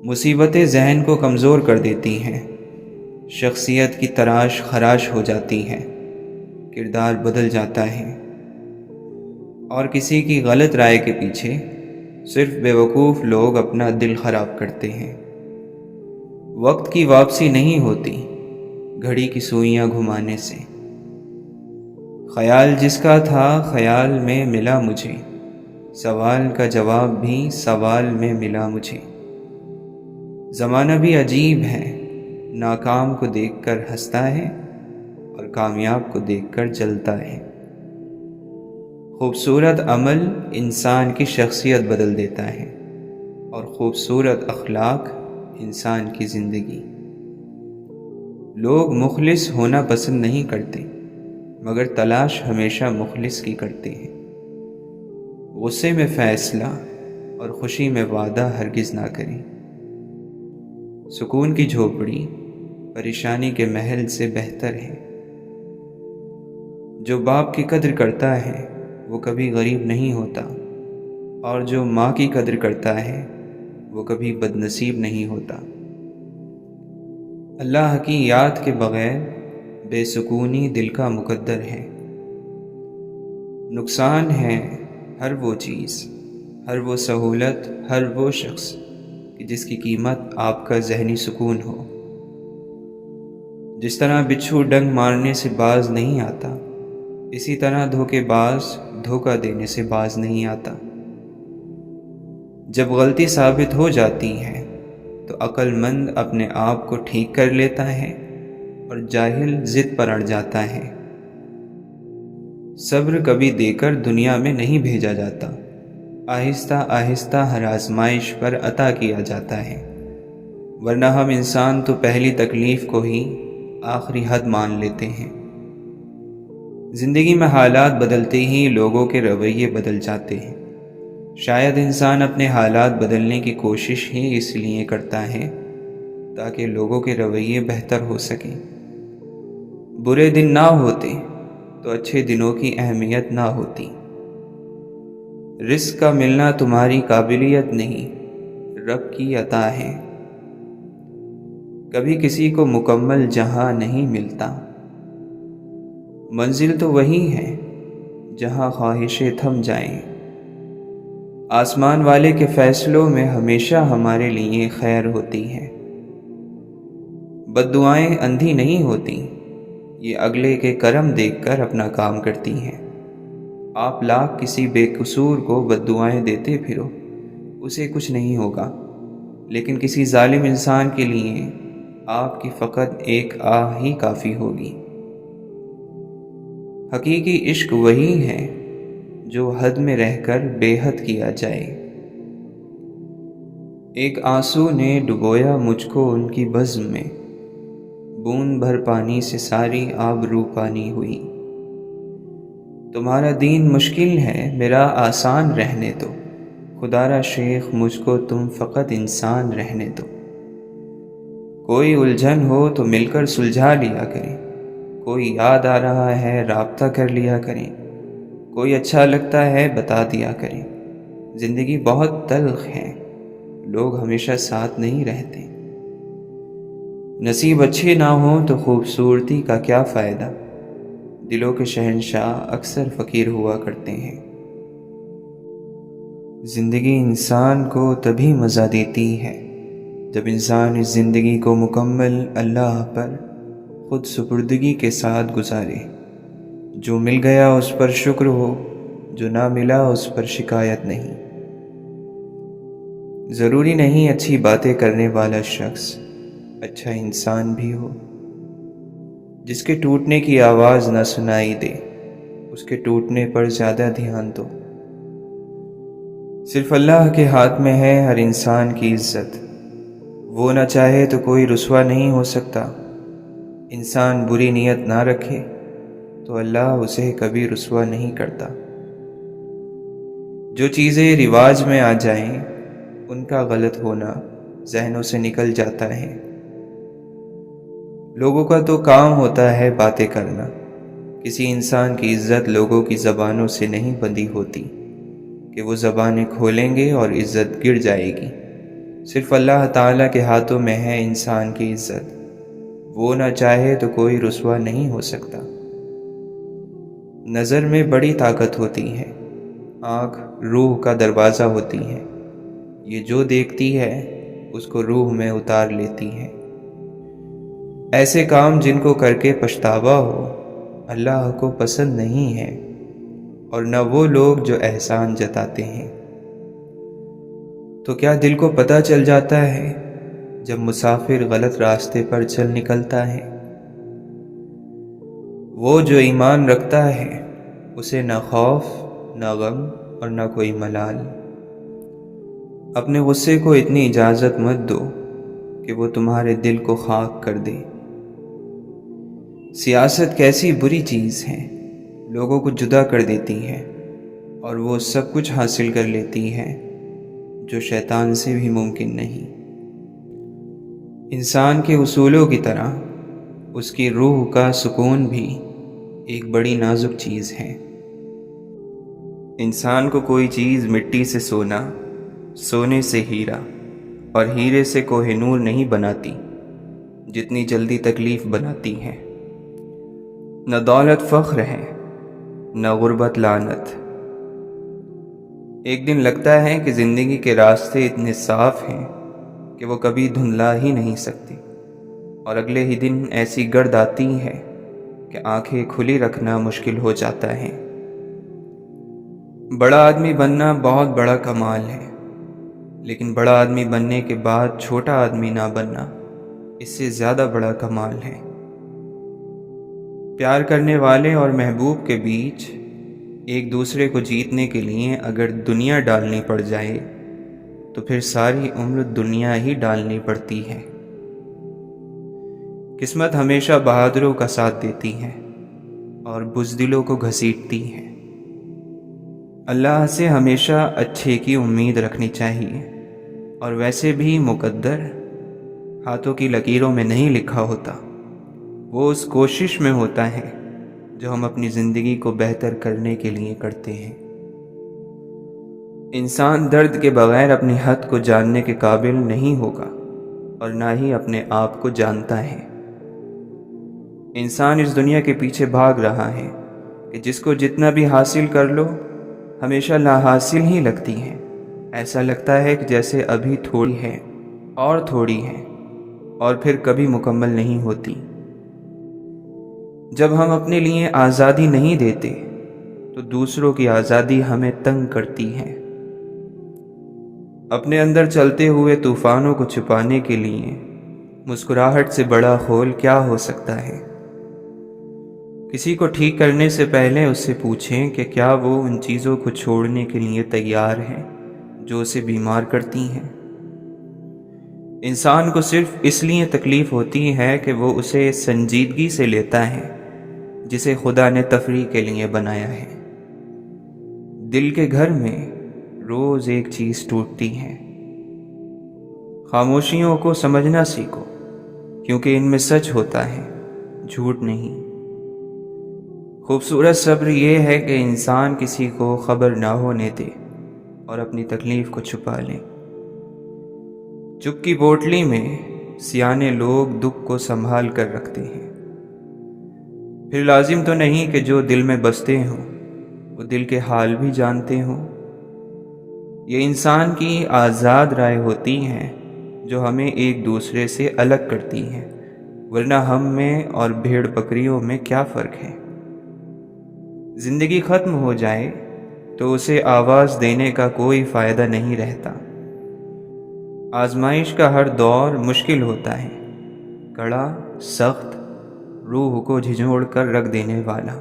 مصیبتیں ذہن کو کمزور کر دیتی ہیں، شخصیت کی تراش خراش ہو جاتی ہے، کردار بدل جاتا ہے، اور کسی کی غلط رائے کے پیچھے صرف بیوقوف لوگ اپنا دل خراب کرتے ہیں۔ وقت کی واپسی نہیں ہوتی گھڑی کی سوئیاں گھمانے سے۔ خیال جس کا تھا خیال میں ملا مجھے، سوال کا جواب بھی سوال میں ملا مجھے۔ زمانہ بھی عجیب ہے، ناکام کو دیکھ کر ہنستا ہے اور کامیاب کو دیکھ کر جلتا ہے۔ خوبصورت عمل انسان کی شخصیت بدل دیتا ہے اور خوبصورت اخلاق انسان کی زندگی۔ لوگ مخلص ہونا پسند نہیں کرتے، مگر تلاش ہمیشہ مخلص کی کرتے ہیں۔ غصے میں فیصلہ اور خوشی میں وعدہ ہرگز نہ کریں۔ سکون کی جھوپڑی پریشانی کے محل سے بہتر ہے۔ جو باپ کی قدر کرتا ہے وہ کبھی غریب نہیں ہوتا، اور جو ماں کی قدر کرتا ہے وہ کبھی بدنصیب نہیں ہوتا۔ اللہ کی یاد کے بغیر بے سکونی دل کا مقدر ہے۔ نقصان ہے ہر وہ چیز، ہر وہ سہولت، ہر وہ شخص کہ جس کی قیمت آپ کا ذہنی سکون ہو۔ جس طرح بچھو ڈنگ مارنے سے باز نہیں آتا، اسی طرح دھوکے باز دھوکہ دینے سے باز نہیں آتا۔ جب غلطی ثابت ہو جاتی ہے تو عقل مند اپنے آپ کو ٹھیک کر لیتا ہے اور جاہل ضد پر اڑ جاتا ہے۔ صبر کبھی دے کر دنیا میں نہیں بھیجا جاتا، آہستہ آہستہ ہر آزمائش پر عطا کیا جاتا ہے، ورنہ ہم انسان تو پہلی تکلیف کو ہی آخری حد مان لیتے ہیں۔ زندگی میں حالات بدلتے ہی لوگوں کے رویے بدل جاتے ہیں۔ شاید انسان اپنے حالات بدلنے کی کوشش ہی اس لیے کرتا ہے تاکہ لوگوں کے رویے بہتر ہو سکیں۔ برے دن نہ ہوتے تو اچھے دنوں کی اہمیت نہ ہوتی۔ رزق کا ملنا تمہاری قابلیت نہیں، رب کی عطا ہے۔ کبھی کسی کو مکمل جہاں نہیں ملتا، منزل تو وہی ہے جہاں خواہشیں تھم جائیں۔ آسمان والے کے فیصلوں میں ہمیشہ ہمارے لیے خیر ہوتی ہے۔ بد دعائیں اندھی نہیں ہوتی، یہ اگلے کے کرم دیکھ کر اپنا کام کرتی ہیں۔ آپ لاکھ کسی بے قصور کو بد دعائیں دیتے پھرو، اسے کچھ نہیں ہوگا، لیکن کسی ظالم انسان کے لیے آپ کی فقط ایک آہ ہی کافی ہوگی۔ حقیقی عشق وہی ہے جو حد میں رہ کر بے حد کیا جائے۔ ایک آنسو نے ڈبویا مجھ کو ان کی بزم میں، بوند بھر پانی سے ساری آبرو پانی ہوئی۔ تمہارا دین مشکل ہے میرا آسان رہنے دو، خدا را شیخ مجھ کو تم فقط انسان رہنے دو۔ کوئی الجھن ہو تو مل کر سلجھا لیا کریں، کوئی یاد آ رہا ہے رابطہ کر لیا کریں، کوئی اچھا لگتا ہے بتا دیا کریں۔ زندگی بہت تلخ ہے، لوگ ہمیشہ ساتھ نہیں رہتے۔ نصیب اچھے نہ ہوں تو خوبصورتی کا کیا فائدہ، دلوں کے شہنشاہ اکثر فقیر ہوا کرتے ہیں۔ زندگی انسان کو تبھی مزہ دیتی ہے جب انسان اس زندگی کو مکمل اللہ پر خود سپردگی کے ساتھ گزارے۔ جو مل گیا اس پر شکر ہو، جو نہ ملا اس پر شکایت نہیں۔ ضروری نہیں اچھی باتیں کرنے والا شخص اچھا انسان بھی ہو۔ جس کے ٹوٹنے کی آواز نہ سنائی دے، اس کے ٹوٹنے پر زیادہ دھیان دو۔ صرف اللہ کے ہاتھ میں ہے ہر انسان کی عزت، وہ نہ چاہے تو کوئی رسوا نہیں ہو سکتا۔ انسان بری نیت نہ رکھے تو اللہ اسے کبھی رسوا نہیں کرتا۔ جو چیزیں رواج میں آ جائیں ان کا غلط ہونا ذہنوں سے نکل جاتا ہے۔ لوگوں کا تو کام ہوتا ہے باتیں کرنا، کسی انسان کی عزت لوگوں کی زبانوں سے نہیں بندھی ہوتی کہ وہ زبانیں کھولیں گے اور عزت گر جائے گی۔ صرف اللہ تعالیٰ کے ہاتھوں میں ہے انسان کی عزت، وہ نہ چاہے تو کوئی رسوا نہیں ہو سکتا۔ نظر میں بڑی طاقت ہوتی ہے، آنکھ روح کا دروازہ ہوتی ہے، یہ جو دیکھتی ہے اس کو روح میں اتار لیتی ہے۔ ایسے کام جن کو کر کے پچھتاوا ہو اللہ کو پسند نہیں ہے، اور نہ وہ لوگ جو احسان جتاتے ہیں۔ تو کیا دل کو پتہ چل جاتا ہے جب مسافر غلط راستے پر چل نکلتا ہے؟ وہ جو ایمان رکھتا ہے اسے نہ خوف نہ غم اور نہ کوئی ملال۔ اپنے غصے کو اتنی اجازت مت دو کہ وہ تمہارے دل کو خاک کر دے۔ سیاست کیسی بری چیز ہے، لوگوں کو جدا کر دیتی ہے اور وہ سب کچھ حاصل کر لیتی ہے جو شیطان سے بھی ممکن نہیں۔ انسان کے اصولوں کی طرح اس کی روح کا سکون بھی ایک بڑی نازک چیز ہے۔ انسان کو کوئی چیز مٹی سے سونا، سونے سے ہیرا اور ہیرے سے کوہ نور نہیں بناتی جتنی جلدی تکلیف بناتی ہے۔ نہ دولت فخر ہے، نہ غربت لعنت۔ ایک دن لگتا ہے کہ زندگی کے راستے اتنے صاف ہیں کہ وہ کبھی دھندلا ہی نہیں سکتے، اور اگلے ہی دن ایسی گرد آتی ہے کہ آنکھیں کھلی رکھنا مشکل ہو جاتا ہے۔ بڑا آدمی بننا بہت بڑا کمال ہے، لیکن بڑا آدمی بننے کے بعد چھوٹا آدمی نہ بننا اس سے زیادہ بڑا کمال ہے۔ پیار کرنے والے اور محبوب کے بیچ ایک دوسرے کو جیتنے کے لیے اگر دنیا ڈالنی پڑ جائے تو پھر ساری عمر دنیا ہی ڈالنی پڑتی ہے۔ قسمت ہمیشہ بہادروں کا ساتھ دیتی ہے اور بزدلوں کو گھسیٹتی ہے۔ اللہ سے ہمیشہ اچھے کی امید رکھنی چاہیے، اور ویسے بھی مقدر ہاتھوں کی لکیروں میں نہیں لکھا ہوتا، وہ اس کوشش میں ہوتا ہے جو ہم اپنی زندگی کو بہتر کرنے کے لیے کرتے ہیں۔ انسان درد کے بغیر اپنی حد کو جاننے کے قابل نہیں ہوگا اور نہ ہی اپنے آپ کو جانتا ہے۔ انسان اس دنیا کے پیچھے بھاگ رہا ہے کہ جس کو جتنا بھی حاصل کر لو ہمیشہ لا حاصل ہی لگتی ہے۔ ایسا لگتا ہے کہ جیسے ابھی تھوڑی ہے اور تھوڑی ہے اور پھر کبھی مکمل نہیں ہوتی۔ جب ہم اپنے لیے آزادی نہیں دیتے تو دوسروں کی آزادی ہمیں تنگ کرتی ہے۔ اپنے اندر چلتے ہوئے طوفانوں کو چھپانے کے لیے مسکراہٹ سے بڑا خول کیا ہو سکتا ہے؟ کسی کو ٹھیک کرنے سے پہلے اس سے پوچھیں کہ کیا وہ ان چیزوں کو چھوڑنے کے لیے تیار ہے جو اسے بیمار کرتی ہیں۔ انسان کو صرف اس لیے تکلیف ہوتی ہے کہ وہ اسے سنجیدگی سے لیتا ہے جسے خدا نے تفریح کے لیے بنایا ہے۔ دل کے گھر میں روز ایک چیز ٹوٹتی ہے۔ خاموشیوں کو سمجھنا سیکھو، کیونکہ ان میں سچ ہوتا ہے، جھوٹ نہیں۔ خوبصورت صبر یہ ہے کہ انسان کسی کو خبر نہ ہونے دے اور اپنی تکلیف کو چھپا لے۔ چپ کی پوٹلی میں سیانے لوگ دکھ کو سنبھال کر رکھتے ہیں۔ پھر لازم تو نہیں کہ جو دل میں بستے ہوں وہ دل کے حال بھی جانتے ہوں۔ یہ انسان کی آزاد رائے ہوتی ہیں جو ہمیں ایک دوسرے سے الگ کرتی ہیں، ورنہ ہم میں اور بھیڑ بکریوں میں کیا فرق ہے؟ زندگی ختم ہو جائے تو اسے آواز دینے کا کوئی فائدہ نہیں رہتا۔ آزمائش کا ہر دور مشکل ہوتا ہے، کڑا، سخت، روح کو جھنجھوڑ کر رکھ دینے والا۔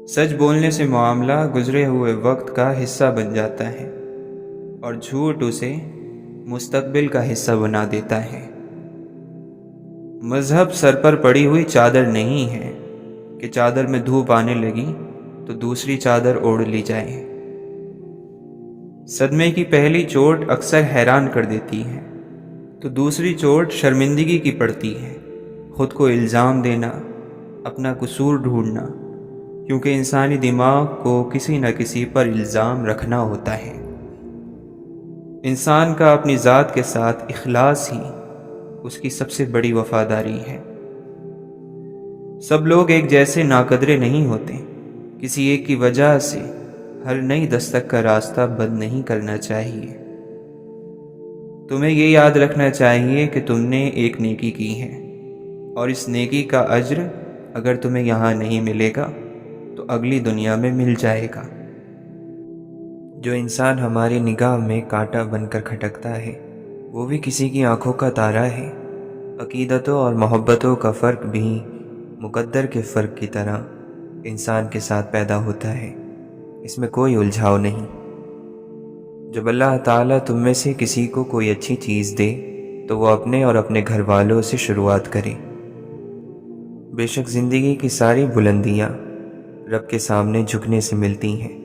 سچ بولنے سے معاملہ گزرے ہوئے وقت کا حصہ بن جاتا ہے اور جھوٹ اسے مستقبل کا حصہ بنا دیتا ہے۔ مذہب سر پر پڑی ہوئی چادر نہیں ہے کہ چادر میں دھوپ آنے لگی تو دوسری چادر اوڑھ لی جائے۔ صدمے کی پہلی چوٹ اکثر حیران کر دیتی ہے تو دوسری چوٹ شرمندگی کی پڑتی ہے۔ خود کو الزام دینا، اپنا قصور ڈھونڈنا، کیونکہ انسانی دماغ کو کسی نہ کسی پر الزام رکھنا ہوتا ہے۔ انسان کا اپنی ذات کے ساتھ اخلاص ہی اس کی سب سے بڑی وفاداری ہے۔ سب لوگ ایک جیسے ناقدرے نہیں ہوتے، کسی ایک کی وجہ سے ہر نئی دستک کا راستہ بند نہیں کرنا چاہیے۔ تمہیں یہ یاد رکھنا چاہیے کہ تم نے ایک نیکی کی ہے، اور اس نیکی کا اجر اگر تمہیں یہاں نہیں ملے گا تو اگلی دنیا میں مل جائے گا۔ جو انسان ہماری نگاہ میں کانٹا بن کر کھٹکتا ہے، وہ بھی کسی کی آنکھوں کا تارا ہے۔ عقیدتوں اور محبتوں کا فرق بھی مقدر کے فرق کی طرح انسان کے ساتھ پیدا ہوتا ہے، اس میں کوئی الجھاؤ نہیں۔ جب اللہ تعالیٰ تم میں سے کسی کو کوئی اچھی چیز دے تو وہ اپنے اور اپنے گھر والوں سے شروعات کرے۔ بے شک زندگی کی ساری بلندیاں رب کے سامنے جھکنے سے ملتی ہیں۔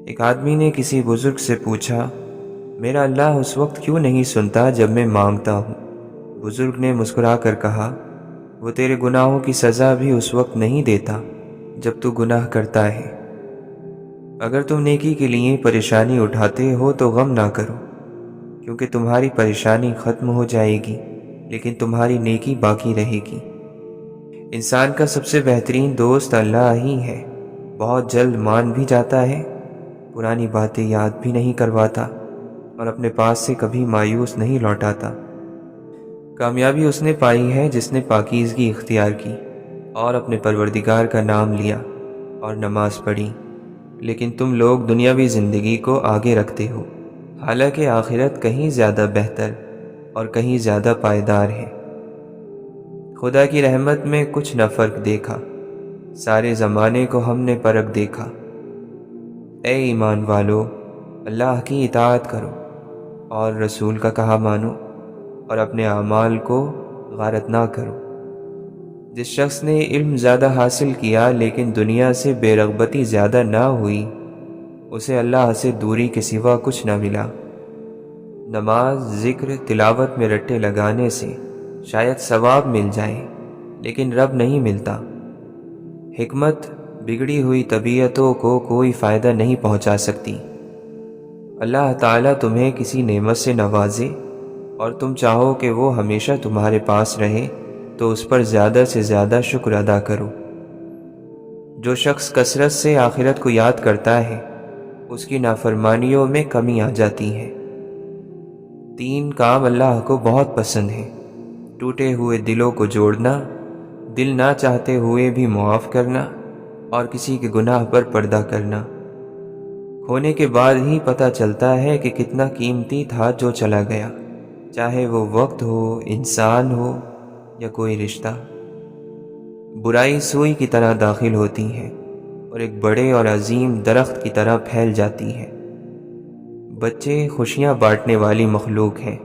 ایک آدمی نے کسی بزرگ سے پوچھا، میرا اللہ اس وقت کیوں نہیں سنتا جب میں مانگتا ہوں؟ بزرگ نے مسکرا کر کہا، وہ تیرے گناہوں کی سزا بھی اس وقت نہیں دیتا جب تو گناہ کرتا ہے۔ اگر تم نیکی کے لیے پریشانی اٹھاتے ہو تو غم نہ کرو، کیونکہ تمہاری پریشانی ختم ہو جائے گی لیکن تمہاری نیکی باقی رہے گی۔ انسان کا سب سے بہترین دوست اللہ ہی ہے، بہت جلد مان بھی جاتا ہے، پرانی باتیں یاد بھی نہیں کرواتا اور اپنے پاس سے کبھی مایوس نہیں لوٹاتا۔ کامیابی اس نے پائی ہے جس نے پاکیزگی اختیار کی اور اپنے پروردگار کا نام لیا اور نماز پڑھی۔ لیکن تم لوگ دنیاوی زندگی کو آگے رکھتے ہو، حالانکہ آخرت کہیں زیادہ بہتر اور کہیں زیادہ پائیدار ہے۔ خدا کی رحمت میں کچھ نہ فرق دیکھا، سارے زمانے کو ہم نے پرکھ دیکھا۔ اے ایمان والو، اللہ کی اطاعت کرو اور رسول کا کہا مانو، اور اپنے اعمال کو غارت نہ کرو۔ جس شخص نے علم زیادہ حاصل کیا لیکن دنیا سے بے رغبتی زیادہ نہ ہوئی، اسے اللہ سے دوری کے سوا کچھ نہ ملا۔ نماز، ذکر، تلاوت میں رٹے لگانے سے شاید ثواب مل جائے لیکن رب نہیں ملتا۔ حکمت بگڑی ہوئی طبیعتوں کو کوئی فائدہ نہیں پہنچا سکتی۔ اللہ تعالیٰ تمہیں کسی نعمت سے نوازے اور تم چاہو کہ وہ ہمیشہ تمہارے پاس رہے تو اس پر زیادہ سے زیادہ شکر ادا کرو۔ جو شخص کثرت سے آخرت کو یاد کرتا ہے، اس کی نافرمانیوں میں کمی آ جاتی ہے۔ 3 کام اللہ کو بہت پسند ہیں: ٹوٹے ہوئے دلوں کو جوڑنا، دل نہ چاہتے ہوئے بھی معاف کرنا، اور کسی کے گناہ پر پردہ کرنا۔ کھونے کے بعد ہی پتہ چلتا ہے کہ کتنا قیمتی تھا جو چلا گیا، چاہے وہ وقت ہو، انسان ہو یا کوئی رشتہ۔ برائی سوئی کی طرح داخل ہوتی ہے اور ایک بڑے اور عظیم درخت کی طرح پھیل جاتی ہے۔ بچے خوشیاں بانٹنے والی مخلوق ہیں۔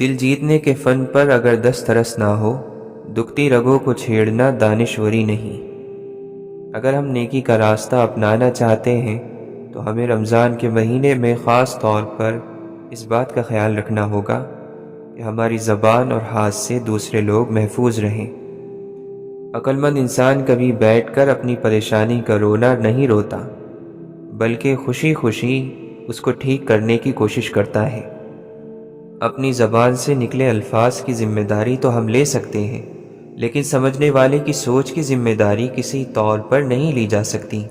دل جیتنے کے فن پر اگر دسترس نہ ہو، دکھتی رگوں کو چھیڑنا دانشوری نہیں۔ اگر ہم نیکی کا راستہ اپنانا چاہتے ہیں تو ہمیں رمضان کے مہینے میں خاص طور پر اس بات کا خیال رکھنا ہوگا کہ ہماری زبان اور ہاتھ سے دوسرے لوگ محفوظ رہیں۔ عقل مند انسان کبھی بیٹھ کر اپنی پریشانی کا رونا نہیں روتا، بلکہ خوشی خوشی اس کو ٹھیک کرنے کی کوشش کرتا ہے۔ اپنی زبان سے نکلے الفاظ کی ذمہ داری تو ہم لے سکتے ہیں، لیکن سمجھنے والے کی سوچ کی ذمہ داری کسی طور پر نہیں لی جا سکتی۔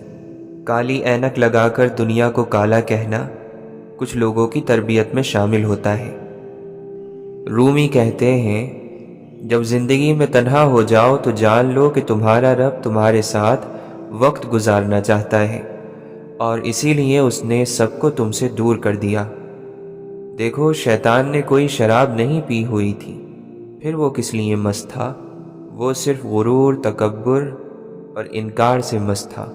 کالی اینک لگا کر دنیا کو کالا کہنا کچھ لوگوں کی تربیت میں شامل ہوتا ہے۔ رومی کہتے ہیں، جب زندگی میں تنہا ہو جاؤ تو جان لو کہ تمہارا رب تمہارے ساتھ وقت گزارنا چاہتا ہے، اور اسی لیے اس نے سب کو تم سے دور کر دیا۔ دیکھو، شیطان نے کوئی شراب نہیں پی ہوئی تھی، پھر وہ کس لیے مست تھا؟ وہ صرف غرور، تکبر اور انکار سے مست تھا۔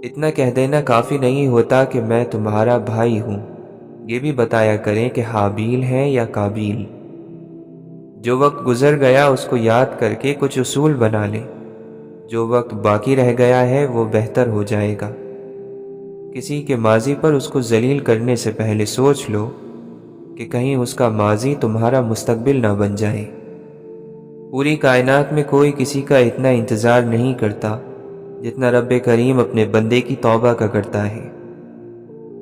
اتنا کہہ دینا کافی نہیں ہوتا کہ میں تمہارا بھائی ہوں، یہ بھی بتایا کریں کہ حابیل ہے یا قابیل۔ جو وقت گزر گیا اس کو یاد کر کے کچھ اصول بنا لے، جو وقت باقی رہ گیا ہے وہ بہتر ہو جائے گا۔ کسی کے ماضی پر اس کو ذلیل کرنے سے پہلے سوچ لو کہ کہیں اس کا ماضی تمہارا مستقبل نہ بن جائے۔ پوری کائنات میں کوئی کسی کا اتنا انتظار نہیں کرتا جتنا رب کریم اپنے بندے کی توبہ کا کرتا ہے۔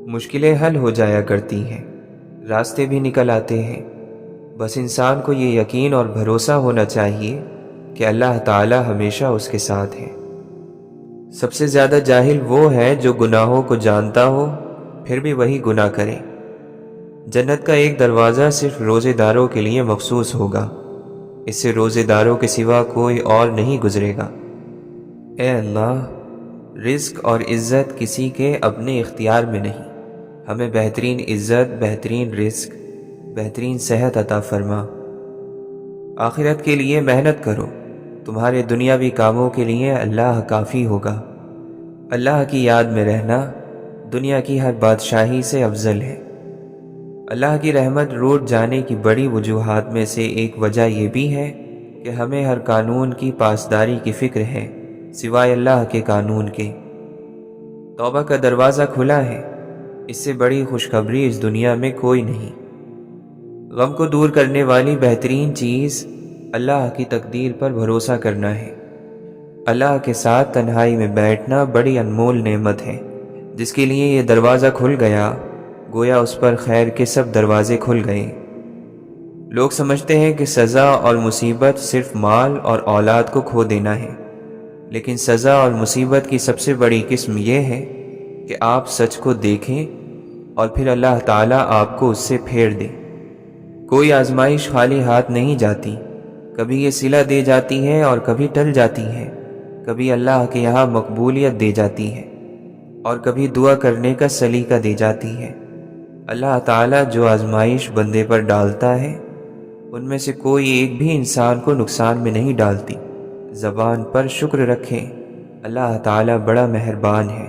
مشکلیں حل ہو جایا کرتی ہیں، راستے بھی نکل آتے ہیں۔ بس انسان کو یہ یقین اور بھروسہ ہونا چاہیے کہ اللہ تعالی ہمیشہ اس کے ساتھ ہے۔ سب سے زیادہ جاہل وہ ہے جو گناہوں کو جانتا ہو پھر بھی وہی گناہ کرے۔ جنت کا ایک دروازہ صرف روزے داروں کے لیے مخصوص ہوگا، اس سے روزے داروں کے سوا کوئی اور نہیں گزرے گا۔ اے اللہ، رزق اور عزت کسی کے اپنے اختیار میں نہیں، ہمیں بہترین عزت، بہترین رزق، بہترین صحت عطا فرما۔ آخرت کے لیے محنت کرو، تمہارے دنیاوی کاموں کے لیے اللہ کافی ہوگا۔ اللہ کی یاد میں رہنا دنیا کی ہر بادشاہی سے افضل ہے۔ اللہ کی رحمت روٹ جانے کی بڑی وجوہات میں سے ایک وجہ یہ بھی ہے کہ ہمیں ہر قانون کی پاسداری کی فکر ہے سوائے اللہ کے قانون کے۔ توبہ کا دروازہ کھلا ہے، اس سے بڑی خوشخبری اس دنیا میں کوئی نہیں۔ غم کو دور کرنے والی بہترین چیز اللہ کی تقدیر پر بھروسہ کرنا ہے۔ اللہ کے ساتھ تنہائی میں بیٹھنا بڑی انمول نعمت ہے۔ جس کے لیے یہ دروازہ کھل گیا، گویا اس پر خیر کے سب دروازے کھل گئے۔ لوگ سمجھتے ہیں کہ سزا اور مصیبت صرف مال اور اولاد کو کھو دینا ہے، لیکن سزا اور مصیبت کی سب سے بڑی قسم یہ ہے کہ آپ سچ کو دیکھیں اور پھر اللہ تعالیٰ آپ کو اس سے پھیر دے۔ کوئی آزمائش خالی ہاتھ نہیں جاتی، کبھی یہ صلہ دے جاتی ہے اور کبھی ٹل جاتی ہے، کبھی اللہ کے یہاں مقبولیت دے جاتی ہے اور کبھی دعا کرنے کا سلیقہ دے جاتی ہے۔ اللہ تعالیٰ جو آزمائش بندے پر ڈالتا ہے ان میں سے کوئی ایک بھی انسان کو نقصان میں نہیں ڈالتی۔ زبان پر شکر رکھیں، اللہ تعالیٰ بڑا مہربان ہے۔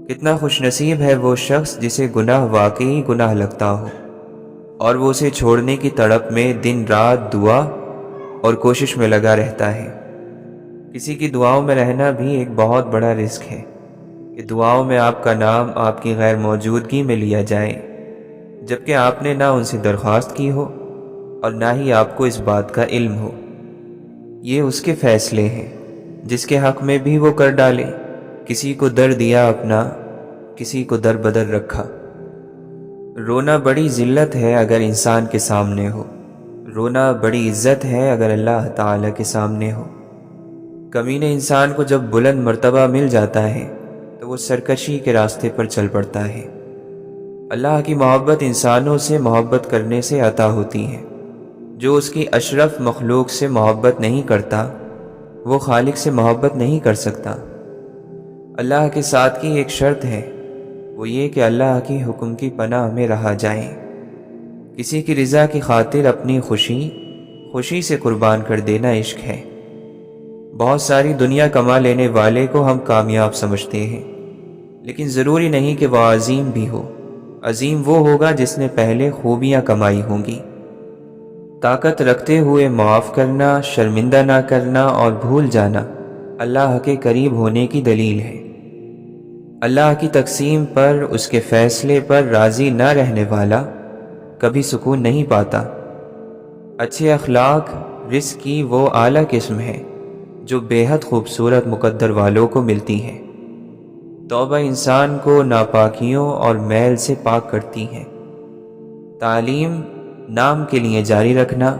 کتنا خوش نصیب ہے وہ شخص جسے گناہ واقعی گناہ لگتا ہو اور وہ اسے چھوڑنے کی تڑپ میں دن رات دعا اور کوشش میں لگا رہتا ہے۔ کسی کی دعاؤں میں رہنا بھی ایک بہت بڑا رزق ہے کہ دعاؤں میں آپ کا نام آپ کی غیر موجودگی میں لیا جائے، جبکہ آپ نے نہ ان سے درخواست کی ہو اور نہ ہی آپ کو اس بات کا علم ہو۔ یہ اس کے فیصلے ہیں، جس کے حق میں بھی وہ کر ڈالے۔ کسی کو در دیا اپنا، کسی کو در بدر رکھا۔ رونا بڑی ذلت ہے اگر انسان کے سامنے ہو، رونا بڑی عزت ہے اگر اللہ تعالیٰ کے سامنے ہو۔ کمینے انسان کو جب بلند مرتبہ مل جاتا ہے تو وہ سرکشی کے راستے پر چل پڑتا ہے۔ اللہ کی محبت انسانوں سے محبت کرنے سے عطا ہوتی ہے۔ جو اس کی اشرف مخلوق سے محبت نہیں کرتا وہ خالق سے محبت نہیں کر سکتا۔ اللہ کے ساتھ کی ایک شرط ہے، وہ یہ کہ اللہ کی حکم کی پناہ میں رہا جائے۔ کسی کی رضا کی خاطر اپنی خوشی سے قربان کر دینا عشق ہے۔ بہت ساری دنیا کما لینے والے کو ہم کامیاب سمجھتے ہیں، لیکن ضروری نہیں کہ وہ عظیم بھی ہو۔ عظیم وہ ہوگا جس نے پہلے خوبیاں کمائی ہوں گی۔ طاقت رکھتے ہوئے معاف کرنا، شرمندہ نہ کرنا اور بھول جانا اللہ کے قریب ہونے کی دلیل ہے۔ اللہ کی تقسیم پر، اس کے فیصلے پر راضی نہ رہنے والا کبھی سکون نہیں پاتا۔ اچھے اخلاق رزق کی وہ اعلیٰ قسم ہے جو بے حد خوبصورت مقدر والوں کو ملتی ہے۔ توبہ انسان کو ناپاکیوں اور میل سے پاک کرتی ہے۔ تعلیم نام کے لیے جاری رکھنا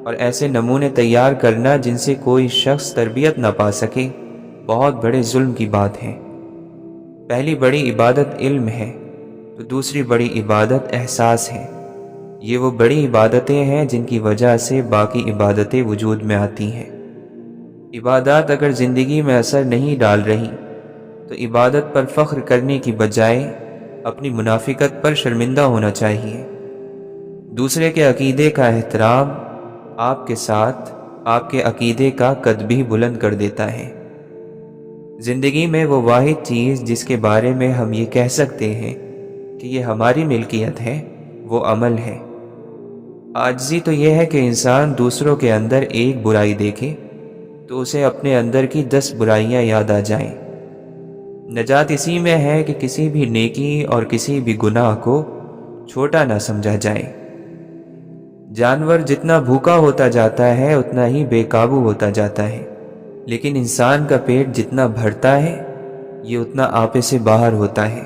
اور ایسے نمونے تیار کرنا جن سے کوئی شخص تربیت نہ پا سکے بہت بڑے ظلم کی بات ہے۔ پہلی بڑی عبادت علم ہے تو دوسری بڑی عبادت احساس ہے۔ یہ وہ بڑی عبادتیں ہیں جن کی وجہ سے باقی عبادتیں وجود میں آتی ہیں۔ عبادات اگر زندگی میں اثر نہیں ڈال رہی تو عبادت پر فخر کرنے کی بجائے اپنی منافقت پر شرمندہ ہونا چاہیے۔ دوسرے کے عقیدے کا احترام آپ کے ساتھ آپ کے عقیدے کا قد بھی بلند کر دیتا ہے۔ زندگی میں وہ واحد چیز جس کے بارے میں ہم یہ کہہ سکتے ہیں کہ یہ ہماری ملکیت ہے، وہ عمل ہے۔ عاجزی تو یہ ہے کہ انسان دوسروں کے اندر ایک برائی دیکھے تو اسے اپنے اندر کی 10 برائیاں یاد آ جائیں۔ نجات اسی میں ہے کہ کسی بھی نیکی اور کسی بھی گناہ کو چھوٹا نہ سمجھا جائے۔ جانور جتنا بھوکا ہوتا جاتا ہے اتنا ہی بے قابو ہوتا جاتا ہے، لیکن انسان کا پیٹ جتنا بھرتا ہے یہ اتنا آپے سے باہر ہوتا ہے۔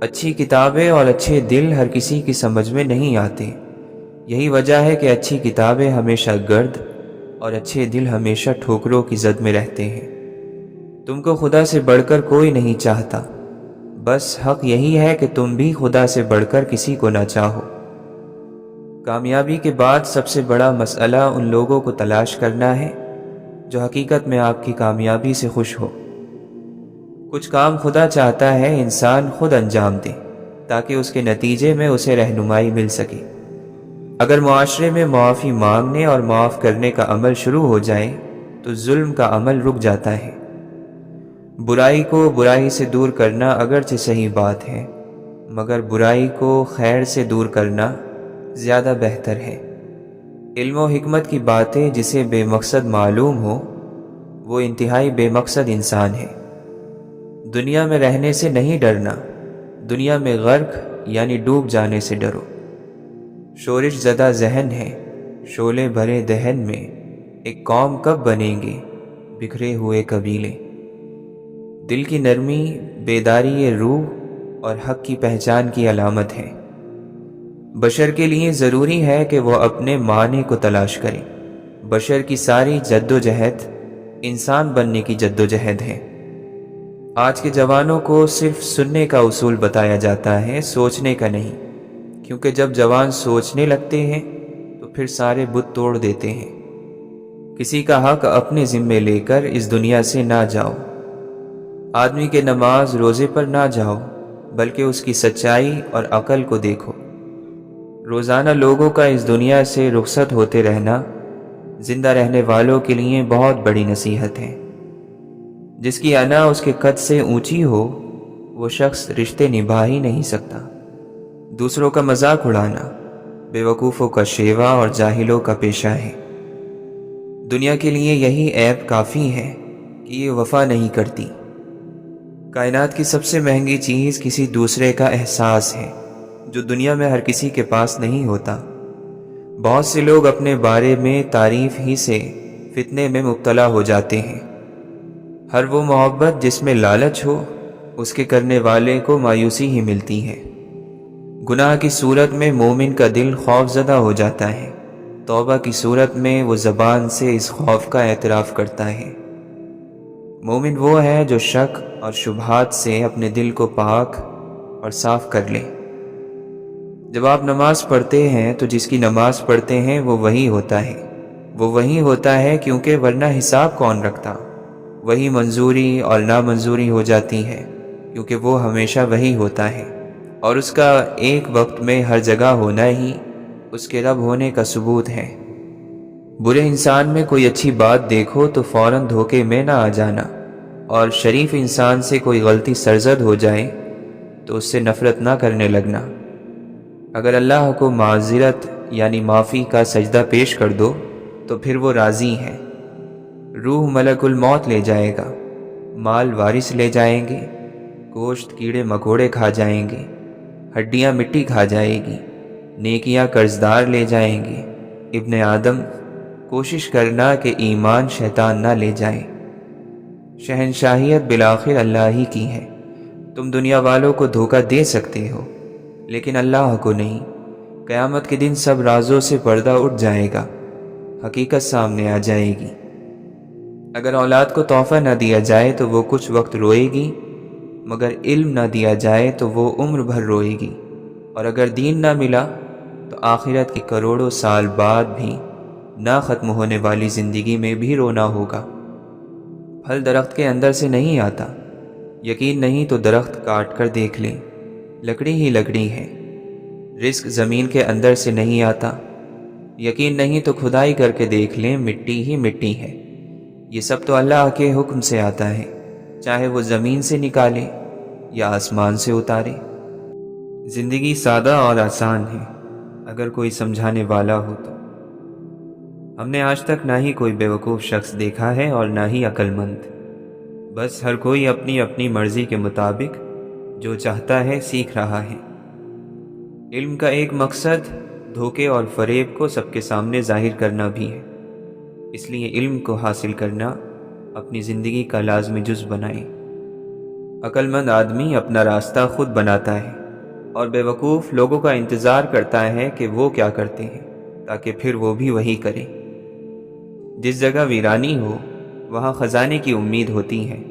اچھی کتابیں اور اچھے دل ہر کسی کی سمجھ میں نہیں آتے۔ یہی وجہ ہے کہ اچھی کتابیں ہمیشہ گرد اور اچھے دل ہمیشہ ٹھوکروں کی زد میں رہتے ہیں۔ تم کو خدا سے بڑھ کر کوئی نہیں چاہتا، بس حق یہی ہے کہ تم بھی خدا سے بڑھ کر کسی کو نہ چاہو۔ کامیابی کے بعد سب سے بڑا مسئلہ ان لوگوں کو تلاش کرنا ہے جو حقیقت میں آپ کی کامیابی سے خوش ہو۔ کچھ کام خدا چاہتا ہے انسان خود انجام دے تاکہ اس کے نتیجے میں اسے رہنمائی مل سکے۔ اگر معاشرے میں معافی مانگنے اور معاف کرنے کا عمل شروع ہو جائے تو ظلم کا عمل رک جاتا ہے۔ برائی کو برائی سے دور کرنا اگرچہ صحیح بات ہے، مگر برائی کو خیر سے دور کرنا زیادہ بہتر ہے۔ علم و حکمت کی باتیں جسے بے مقصد معلوم ہو وہ انتہائی بے مقصد انسان ہے۔ دنیا میں رہنے سے نہیں ڈرنا، دنیا میں غرق یعنی ڈوب جانے سے ڈرو۔ شورش زدہ ذہن ہے، شعلے بھرے دہن میں ایک قوم کب بنیں گے بکھرے ہوئے قبیلے۔ دل کی نرمی بیداری روح اور حق کی پہچان کی علامت ہے۔ بشر کے لیے ضروری ہے کہ وہ اپنے معنی کو تلاش کرے۔ بشر کی ساری جد و جہد انسان بننے کی جد و جہد ہے۔ آج کے جوانوں کو صرف سننے کا اصول بتایا جاتا ہے، سوچنے کا نہیں، کیونکہ جب جوان سوچنے لگتے ہیں تو پھر سارے بت توڑ دیتے ہیں۔ کسی کا حق اپنے ذمے لے کر اس دنیا سے نہ جاؤ۔ آدمی کے نماز روزے پر نہ جاؤ، بلکہ اس کی سچائی اور عقل کو دیکھو۔ روزانہ لوگوں کا اس دنیا سے رخصت ہوتے رہنا زندہ رہنے والوں کے لیے بہت بڑی نصیحت ہے۔ جس کی انا اس کے قد سے اونچی ہو وہ شخص رشتے نبھا ہی نہیں سکتا۔ دوسروں کا مذاق اڑانا بے وقوفوں کا شیوا اور جاہلوں کا پیشہ ہے۔ دنیا کے لیے یہی عیب کافی ہے کہ یہ وفا نہیں کرتی۔ کائنات کی سب سے مہنگی چیز کسی دوسرے کا احساس ہے، جو دنیا میں ہر کسی کے پاس نہیں ہوتا۔ بہت سے لوگ اپنے بارے میں تعریف ہی سے فتنے میں مبتلا ہو جاتے ہیں۔ ہر وہ محبت جس میں لالچ ہو اس کے کرنے والے کو مایوسی ہی ملتی ہے۔ گناہ کی صورت میں مومن کا دل خوف زدہ ہو جاتا ہے، توبہ کی صورت میں وہ زبان سے اس خوف کا اعتراف کرتا ہے۔ مومن وہ ہے جو شک اور شبہات سے اپنے دل کو پاک اور صاف کر لے۔ جب آپ نماز پڑھتے ہیں تو جس کی نماز پڑھتے ہیں وہ وہی ہوتا ہے۔ وہ وہی ہوتا ہے کیونکہ ورنہ حساب کون رکھتا۔ وہی منظوری اور نامنظوری ہو جاتی ہے کیونکہ وہ ہمیشہ وہی ہوتا ہے، اور اس کا ایک وقت میں ہر جگہ ہونا ہی اس کے رب ہونے کا ثبوت ہے۔ برے انسان میں کوئی اچھی بات دیکھو تو فوراً دھوکے میں نہ آ جانا، اور شریف انسان سے کوئی غلطی سرزد ہو جائے تو اس سے نفرت نہ کرنے لگنا۔ اگر اللہ کو معذرت یعنی معافی کا سجدہ پیش کر دو تو پھر وہ راضی ہے۔ روح ملک الموت لے جائے گا، مال وارث لے جائیں گے، گوشت کیڑے مکوڑے کھا جائیں گے، ہڈیاں مٹی کھا جائے گی، نیکیاں قرضدار لے جائیں گے۔ ابن آدم کوشش کرنا کہ ایمان شیطان نہ لے جائے۔ شہنشاہیت بالآخر اللہ ہی کی ہے۔ تم دنیا والوں کو دھوکہ دے سکتے ہو لیکن اللہ کو نہیں۔ قیامت کے دن سب رازوں سے پردہ اٹھ جائے گا، حقیقت سامنے آ جائے گی۔ اگر اولاد کو تحفہ نہ دیا جائے تو وہ کچھ وقت روئے گی، مگر علم نہ دیا جائے تو وہ عمر بھر روئے گی، اور اگر دین نہ ملا تو آخرت کی کروڑوں سال بعد بھی نہ ختم ہونے والی زندگی میں بھی رونا ہوگا۔ پھل درخت کے اندر سے نہیں آتا، یقین نہیں تو درخت کاٹ کر دیکھ لیں، لکڑی ہی لکڑی ہے۔ رزق زمین کے اندر سے نہیں آتا، یقین نہیں تو کھدائی کر کے دیکھ لیں، مٹی ہی مٹی ہے۔ یہ سب تو اللہ کے حکم سے آتا ہے، چاہے وہ زمین سے نکالے یا آسمان سے اتارے۔ زندگی سادہ اور آسان ہے اگر کوئی سمجھانے والا ہو تو۔ ہم نے آج تک نہ ہی کوئی بیوقوف شخص دیکھا ہے اور نہ ہی عقل مند۔ بس ہر کوئی اپنی اپنی مرضی کے مطابق جو چاہتا ہے سیکھ رہا ہے۔ علم کا ایک مقصد دھوکے اور فریب کو سب کے سامنے ظاہر کرنا بھی ہے، اس لیے علم کو حاصل کرنا اپنی زندگی کا لازمی جز بنائیں۔ عقل مند آدمی اپنا راستہ خود بناتا ہے اور بیوقوف لوگوں کا انتظار کرتا ہے کہ وہ کیا کرتے ہیں تاکہ پھر وہ بھی وہی کریں۔ جس جگہ ویرانی ہو وہاں خزانے کی امید ہوتی ہے۔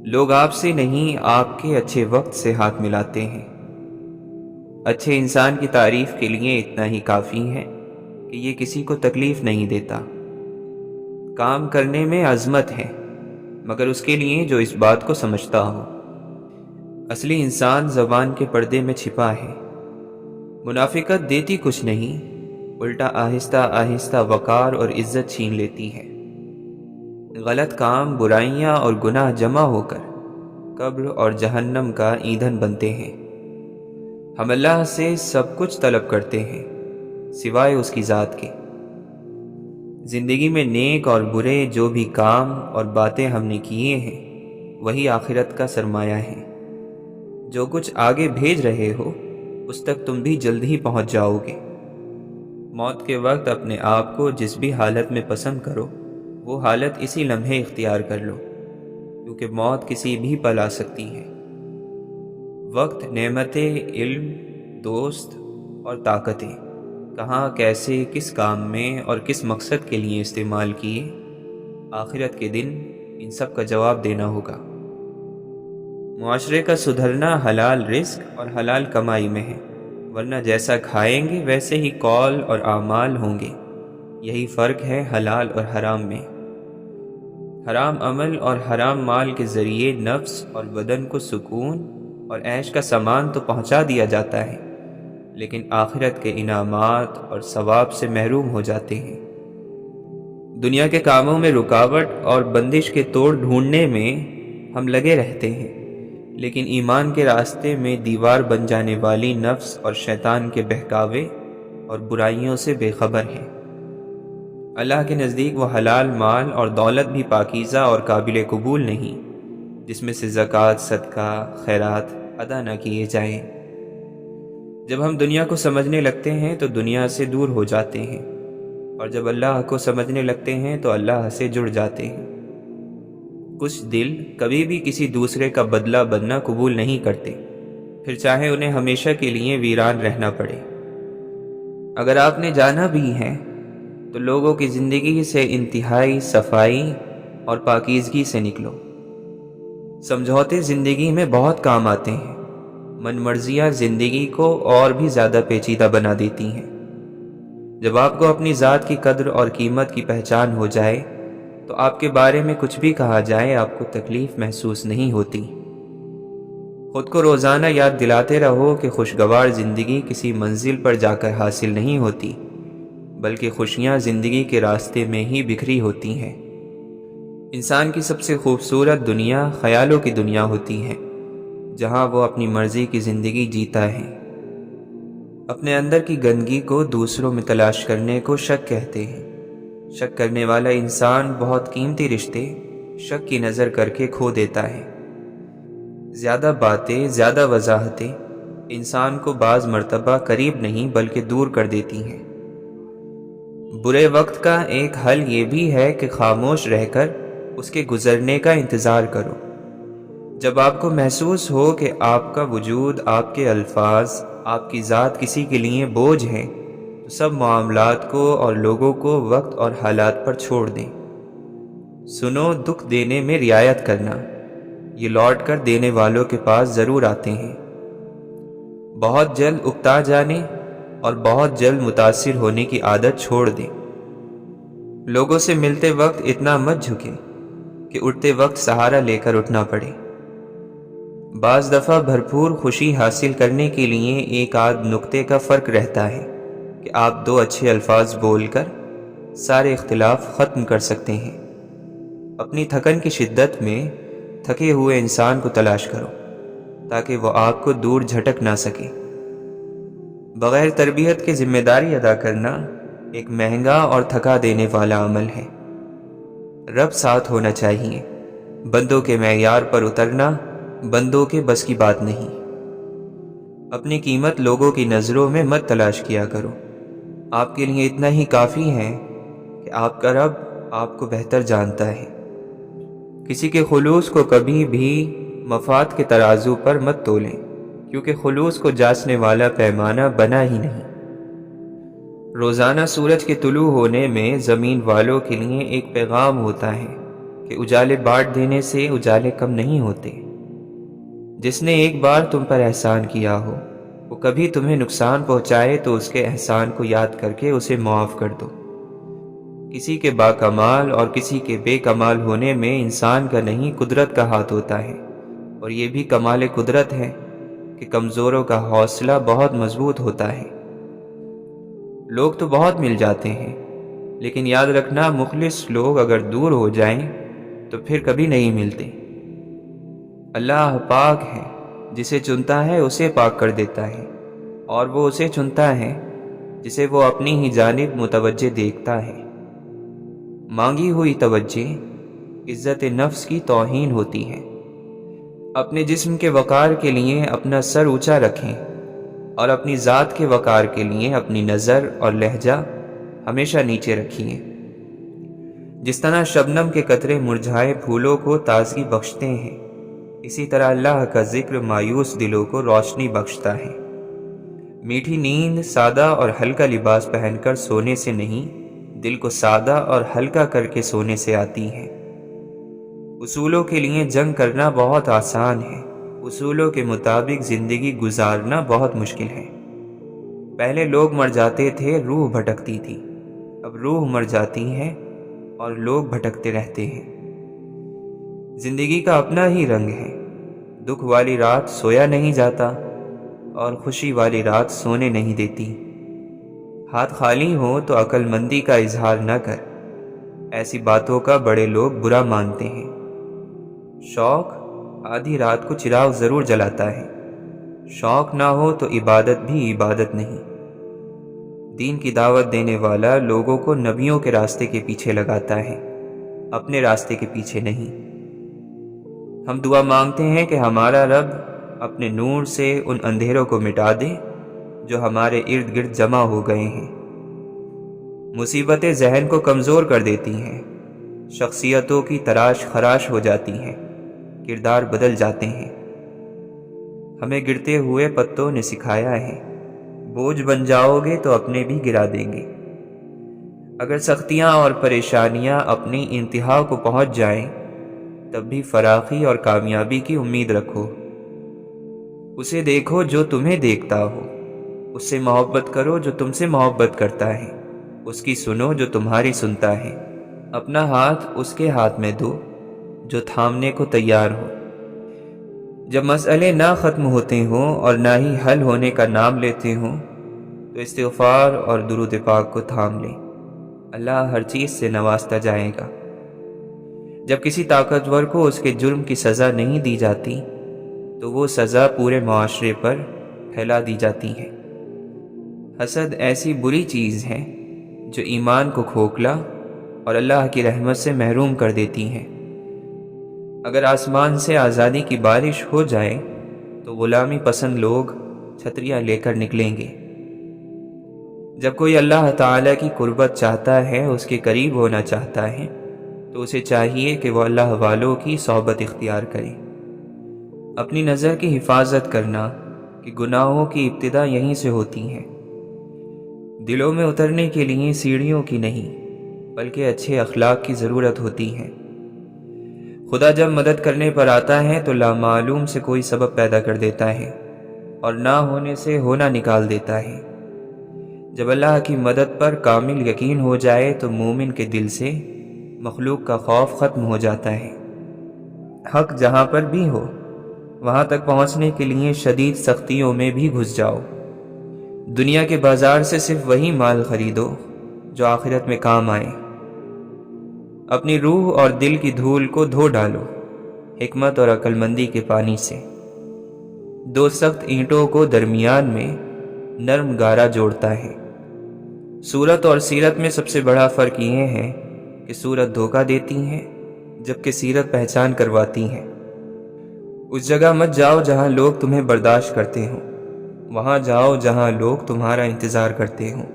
لوگ آپ سے نہیں آپ کے اچھے وقت سے ہاتھ ملاتے ہیں۔ اچھے انسان کی تعریف کے لیے اتنا ہی کافی ہے کہ یہ کسی کو تکلیف نہیں دیتا۔ کام کرنے میں عظمت ہے مگر اس کے لیے جو اس بات کو سمجھتا ہو۔ اصلی انسان زبان کے پردے میں چھپا ہے۔ منافقت دیتی کچھ نہیں، الٹا آہستہ آہستہ وقار اور عزت چھین لیتی ہے۔ غلط کام، برائیاں اور گناہ جمع ہو کر قبر اور جہنم کا ایندھن بنتے ہیں۔ ہم اللہ سے سب کچھ طلب کرتے ہیں سوائے اس کی ذات کے۔ زندگی میں نیک اور برے جو بھی کام اور باتیں ہم نے کیے ہیں وہی آخرت کا سرمایہ ہے۔ جو کچھ آگے بھیج رہے ہو اس تک تم بھی جلد ہی پہنچ جاؤ گے۔ موت کے وقت اپنے آپ کو جس بھی حالت میں پسند کرو وہ حالت اسی لمحے اختیار کر لو، کیونکہ موت کسی بھی پل آ سکتی ہے۔ وقت، نعمتیں، علم، دوست اور طاقتیں کہاں، کیسے، کس کام میں اور کس مقصد کے لیے استعمال کیے، آخرت کے دن ان سب کا جواب دینا ہوگا۔ معاشرے کا سدھرنا حلال رزق اور حلال کمائی میں ہے، ورنہ جیسا کھائیں گے ویسے ہی قول اور اعمال ہوں گے۔ یہی فرق ہے حلال اور حرام میں۔ حرام عمل اور حرام مال کے ذریعے نفس اور بدن کو سکون اور عیش کا سامان تو پہنچا دیا جاتا ہے، لیکن آخرت کے انعامات اور ثواب سے محروم ہو جاتے ہیں۔ دنیا کے کاموں میں رکاوٹ اور بندش کے توڑ ڈھونڈنے میں ہم لگے رہتے ہیں، لیکن ایمان کے راستے میں دیوار بن جانے والی نفس اور شیطان کے بہکاوے اور برائیوں سے بے خبر ہیں۔ اللہ کے نزدیک وہ حلال مال اور دولت بھی پاکیزہ اور قابل قبول نہیں جس میں سے زکوٰۃ، صدقہ، خیرات ادا نہ کیے جائیں۔ جب ہم دنیا کو سمجھنے لگتے ہیں تو دنیا سے دور ہو جاتے ہیں، اور جب اللہ کو سمجھنے لگتے ہیں تو اللہ سے جڑ جاتے ہیں۔ کچھ دل کبھی بھی کسی دوسرے کا بدلہ بننا قبول نہیں کرتے، پھر چاہے انہیں ہمیشہ کے لیے ویران رہنا پڑے۔ اگر آپ نے جانا بھی ہے تو لوگوں کی زندگی سے انتہائی صفائی اور پاکیزگی سے نکلو۔ سمجھوتے زندگی میں بہت کام آتے ہیں، من مرضیاں زندگی کو اور بھی زیادہ پیچیدہ بنا دیتی ہیں۔ جب آپ کو اپنی ذات کی قدر اور قیمت کی پہچان ہو جائے تو آپ کے بارے میں کچھ بھی کہا جائے آپ کو تکلیف محسوس نہیں ہوتی۔ خود کو روزانہ یاد دلاتے رہو کہ خوشگوار زندگی کسی منزل پر جا کر حاصل نہیں ہوتی، بلکہ خوشیاں زندگی کے راستے میں ہی بکھری ہوتی ہیں۔ انسان کی سب سے خوبصورت دنیا خیالوں کی دنیا ہوتی ہے، جہاں وہ اپنی مرضی کی زندگی جیتا ہے۔ اپنے اندر کی گندگی کو دوسروں میں تلاش کرنے کو شک کہتے ہیں۔ شک کرنے والا انسان بہت قیمتی رشتے شک کی نظر کر کے کھو دیتا ہے۔ زیادہ باتیں، زیادہ وضاحتیں انسان کو بعض مرتبہ قریب نہیں بلکہ دور کر دیتی ہیں۔ برے وقت کا ایک حل یہ بھی ہے کہ خاموش رہ کر اس کے گزرنے کا انتظار کرو۔ جب آپ کو محسوس ہو کہ آپ کا وجود، آپ کے الفاظ، آپ کی ذات کسی کے لیے بوجھ ہے تو سب معاملات کو اور لوگوں کو وقت اور حالات پر چھوڑ دیں۔ سنو، دکھ دینے میں رعایت کرنا، یہ لوٹ کر دینے والوں کے پاس ضرور آتے ہیں۔ بہت جلد اکتا جانے اور بہت جلد متاثر ہونے کی عادت چھوڑ دیں۔ لوگوں سے ملتے وقت اتنا مت جھکے کہ اٹھتے وقت سہارا لے کر اٹھنا پڑے۔ بعض دفعہ بھرپور خوشی حاصل کرنے کے لیے ایک آدھ نقطے کا فرق رہتا ہے کہ آپ دو اچھے الفاظ بول کر سارے اختلاف ختم کر سکتے ہیں۔ اپنی تھکن کی شدت میں تھکے ہوئے انسان کو تلاش کرو تاکہ وہ آپ کو دور جھٹک نہ سکے۔ بغیر تربیت کے ذمہ داری ادا کرنا ایک مہنگا اور تھکا دینے والا عمل ہے۔ رب ساتھ ہونا چاہیے، بندوں کے معیار پر اترنا بندوں کے بس کی بات نہیں۔ اپنی قیمت لوگوں کی نظروں میں مت تلاش کیا کرو۔ آپ کے لیے اتنا ہی کافی ہے کہ آپ کا رب آپ کو بہتر جانتا ہے۔ کسی کے خلوص کو کبھی بھی مفاد کے ترازو پر مت تولیں، کیونکہ خلوص کو جانچنے والا پیمانہ بنا ہی نہیں۔ روزانہ سورج کے طلوع ہونے میں زمین والوں کے لیے ایک پیغام ہوتا ہے کہ اجالے بانٹ دینے سے اجالے کم نہیں ہوتے۔ جس نے ایک بار تم پر احسان کیا ہو، وہ کبھی تمہیں نقصان پہنچائے تو اس کے احسان کو یاد کر کے اسے معاف کر دو۔ کسی کے باکمال اور کسی کے بے کمال ہونے میں انسان کا نہیں قدرت کا ہاتھ ہوتا ہے، اور یہ بھی کمال قدرت ہے کہ کمزوروں کا حوصلہ بہت مضبوط ہوتا ہے۔ لوگ تو بہت مل جاتے ہیں، لیکن یاد رکھنا مخلص لوگ اگر دور ہو جائیں تو پھر کبھی نہیں ملتے۔ اللہ پاک ہے، جسے چنتا ہے اسے پاک کر دیتا ہے، اور وہ اسے چنتا ہے جسے وہ اپنی ہی جانب متوجہ دیکھتا ہے۔ مانگی ہوئی توجہ عزت نفس کی توہین ہوتی ہے۔ اپنے جسم کے وقار کے لیے اپنا سر اونچا رکھیں، اور اپنی ذات کے وقار کے لیے اپنی نظر اور لہجہ ہمیشہ نیچے رکھیے۔ جس طرح شبنم کے قطرے مرجھائے پھولوں کو تازگی بخشتے ہیں، اسی طرح اللہ کا ذکر مایوس دلوں کو روشنی بخشتا ہے۔ میٹھی نیند سادہ اور ہلکا لباس پہن کر سونے سے نہیں، دل کو سادہ اور ہلکا کر کے سونے سے آتی ہے۔ اصولوں کے لیے جنگ کرنا بہت آسان ہے، اصولوں کے مطابق زندگی گزارنا بہت مشکل ہے۔ پہلے لوگ مر جاتے تھے، روح بھٹکتی تھی، اب روح مر جاتی ہے اور لوگ بھٹکتے رہتے ہیں۔ زندگی کا اپنا ہی رنگ ہے، دکھ والی رات سویا نہیں جاتا اور خوشی والی رات سونے نہیں دیتی۔ ہاتھ خالی ہو تو عقل مندی کا اظہار نہ کر، ایسی باتوں کا بڑے لوگ برا مانتے ہیں۔ شوق آدھی رات کو چراغ ضرور جلاتا ہے، شوق نہ ہو تو عبادت بھی عبادت نہیں۔ دین کی دعوت دینے والا لوگوں کو نبیوں کے راستے کے پیچھے لگاتا ہے، اپنے راستے کے پیچھے نہیں۔ ہم دعا مانگتے ہیں کہ ہمارا رب اپنے نور سے ان اندھیروں کو مٹا دے جو ہمارے ارد گرد جمع ہو گئے ہیں۔ مصیبتیں ذہن کو کمزور کر دیتی ہیں، شخصیتوں کی تراش خراش ہو جاتی ہیں، کردار بدل جاتے ہیں۔ ہمیں گرتے ہوئے پتوں نے سکھایا ہے، بوجھ بن جاؤ گے تو اپنے بھی گرا دیں گے۔ اگر سختیاں اور پریشانیاں اپنی انتہا کو پہنچ جائیں تب بھی فراخی اور کامیابی کی امید رکھو۔ اسے دیکھو جو تمہیں دیکھتا ہو، اس سے محبت کرو جو تم سے محبت کرتا ہے، اس کی سنو جو تمہاری سنتا ہے۔ اپنا ہاتھ اس کے ہاتھ میں دو جو تھامنے کو تیار ہو۔ جب مسئلے نہ ختم ہوتے ہوں اور نہ ہی حل ہونے کا نام لیتے ہوں تو استغفار اور درود پاک کو تھام لیں، اللہ ہر چیز سے نوازتا جائے گا۔ جب کسی طاقتور کو اس کے جرم کی سزا نہیں دی جاتی تو وہ سزا پورے معاشرے پر پھیلا دی جاتی ہے۔ حسد ایسی بری چیز ہے جو ایمان کو کھوکھلا اور اللہ کی رحمت سے محروم کر دیتی ہے۔ اگر آسمان سے آزادی کی بارش ہو جائے تو غلامی پسند لوگ چھتریاں لے کر نکلیں گے۔ جب کوئی اللہ تعالیٰ کی قربت چاہتا ہے، اس کے قریب ہونا چاہتا ہے، تو اسے چاہیے کہ وہ اللہ والوں کی صحبت اختیار کرے۔ اپنی نظر کی حفاظت کرنا کہ گناہوں کی ابتدا یہیں سے ہوتی ہے۔ دلوں میں اترنے کے لیے سیڑھیوں کی نہیں بلکہ اچھے اخلاق کی ضرورت ہوتی ہے۔ خدا جب مدد کرنے پر آتا ہے تو لامعلوم سے کوئی سبب پیدا کر دیتا ہے اور نہ ہونے سے ہونا نکال دیتا ہے۔ جب اللہ کی مدد پر کامل یقین ہو جائے تو مومن کے دل سے مخلوق کا خوف ختم ہو جاتا ہے۔ حق جہاں پر بھی ہو وہاں تک پہنچنے کے لیے شدید سختیوں میں بھی گھس جاؤ۔ دنیا کے بازار سے صرف وہی مال خریدو جو آخرت میں کام آئے۔ اپنی روح اور دل کی دھول کو دھو ڈالو حکمت اور عقل مندی کے پانی سے۔ دو سخت اینٹوں کو درمیان میں نرم گارا جوڑتا ہے۔ صورت اور سیرت میں سب سے بڑا فرق یہ ہے کہ صورت دھوکہ دیتی ہے جبکہ سیرت پہچان کرواتی ہے۔ اس جگہ مت جاؤ جہاں لوگ تمہیں برداشت کرتے ہوں، وہاں جاؤ جہاں لوگ تمہارا انتظار کرتے ہوں۔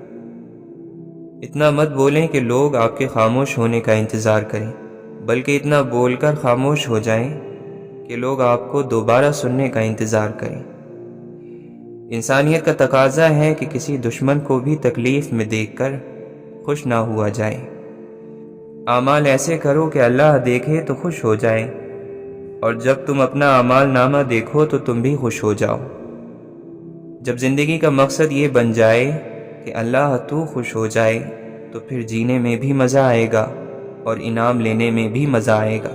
اتنا مت بولیں کہ لوگ آپ کے خاموش ہونے کا انتظار کریں، بلکہ اتنا بول کر خاموش ہو جائیں کہ لوگ آپ کو دوبارہ سننے کا انتظار کریں۔ انسانیت کا تقاضا ہے کہ کسی دشمن کو بھی تکلیف میں دیکھ کر خوش نہ ہوا جائے۔ اعمال ایسے کرو کہ اللہ دیکھے تو خوش ہو جائے، اور جب تم اپنا اعمال نامہ دیکھو تو تم بھی خوش ہو جاؤ۔ جب زندگی کا مقصد یہ بن جائے کہ اللہ تو خوش ہو جائے تو پھر جینے میں بھی مزہ آئے گا اور انعام لینے میں بھی مزہ آئے گا۔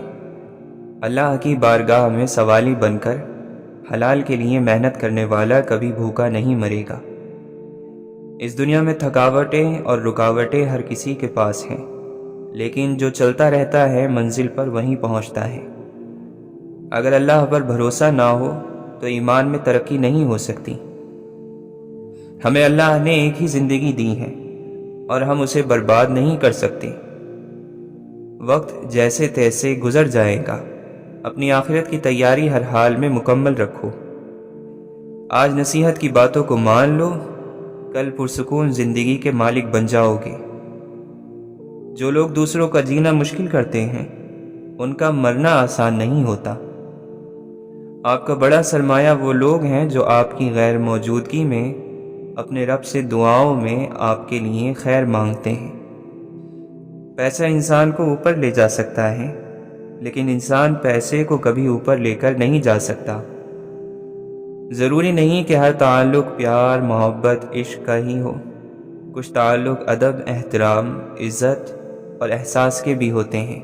اللہ کی بارگاہ میں سوالی بن کر حلال کے لیے محنت کرنے والا کبھی بھوکا نہیں مرے گا۔ اس دنیا میں تھکاوٹیں اور رکاوٹیں ہر کسی کے پاس ہیں، لیکن جو چلتا رہتا ہے منزل پر وہیں پہنچتا ہے۔ اگر اللہ پر بھروسہ نہ ہو تو ایمان میں ترقی نہیں ہو سکتی۔ ہمیں اللہ نے ایک ہی زندگی دی ہے اور ہم اسے برباد نہیں کر سکتے۔ وقت جیسے تیسے گزر جائے گا، اپنی آخرت کی تیاری ہر حال میں مکمل رکھو۔ آج نصیحت کی باتوں کو مان لو، کل پرسکون زندگی کے مالک بن جاؤ گے۔ جو لوگ دوسروں کا جینا مشکل کرتے ہیں ان کا مرنا آسان نہیں ہوتا۔ آپ کا بڑا سرمایہ وہ لوگ ہیں جو آپ کی غیر موجودگی میں اپنے رب سے دعاؤں میں آپ کے لیے خیر مانگتے ہیں۔ پیسہ انسان کو اوپر لے جا سکتا ہے، لیکن انسان پیسے کو کبھی اوپر لے کر نہیں جا سکتا۔ ضروری نہیں کہ ہر تعلق پیار، محبت، عشق کا ہی ہو۔ کچھ تعلق ادب، احترام، عزت اور احساس کے بھی ہوتے ہیں۔